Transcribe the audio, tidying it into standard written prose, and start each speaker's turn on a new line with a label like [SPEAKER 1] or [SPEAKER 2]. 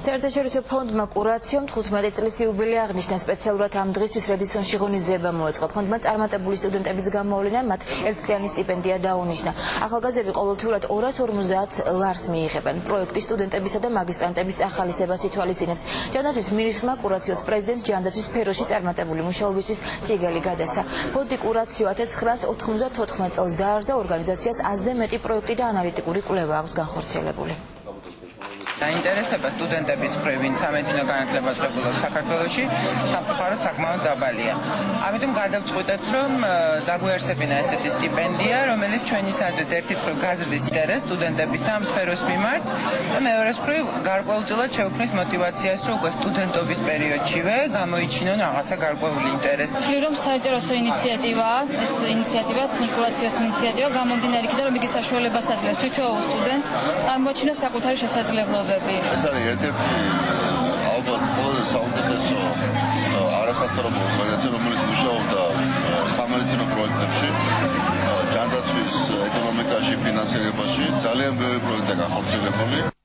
[SPEAKER 1] საერთაშორისო ფონდმა კურაციომ 15 წლის იუბილე აღნიშნა. სპეციალურად ამ დღისთვის რედისონში ღონისძიება მოეწყო. ფონდმა წარმატებული სტუდენტების გამოვლენა მათ ერთწლიანი სტიპენდია დაუნიშნა. ახალგაზრდები ყოველთვიურად 250 ლარს მიიღებენ. პროექტი სტუდენტებისა და მაგისტრანტების ახალისებას ითვალისწინებს. ჯანდაცვის მინისტრმა კურაციოს პრეზიდენტ ჯანდაცვის სფეროში წარმატებული მუშაობისთვის სიგელი გადასცა. ფონდი კურაციო 1994 წელს დაარსდა, ორგანიზაციას 1000-ზე მეტი პროექტი და ანალიტიკური კვლევა აქვს განხორციელებული.
[SPEAKER 2] Დაინტერესება სტუდენტების მხრივ, ვინც სამედიცინო განათლებას ღებულობს საქართველოში, სამწუხაროდ საკმაოდ დაბალია. ამიტომ გადავწყვიტეთ, რომ დაგვეარსებინა ესეთი სტიპენდია, რომელიც ჩვენის აზრით ერთის მხრივ გაზრდის ინტერესს სტუდენტების ამ სფეროს მიმართ და მეორეს მხრივ გარკვეულწილად შეუქმნის მოტივაციას, რომ უკვე სტუდენტობის პერიოდშივე გამოიჩინონ რაღაცა გარკვეული ინტერესი.
[SPEAKER 3] ვთვლი, რომ საინტერესო ინიციატივაა, ეს ინიციატივა, კურაციოს ინიციატივა, გამომდინარე იქიდან, რომ იგი საშუალებას აძლევს თითოეულ სტუდენტს წარმოაჩინოს საკუთარი შესაძლებლობები.
[SPEAKER 4] ეს არის ერთ-ერთი ალბათ ყველაზე საუკეთესო არასამთავრობო ორგანიზაცია, რომელიც მუშაობდა სამედიცინო პროექტებში, ჯანდაცვის ეკონომიკაში, ფინანსირებაში. ძალიან ბევრი პროექტია განხორციელებული.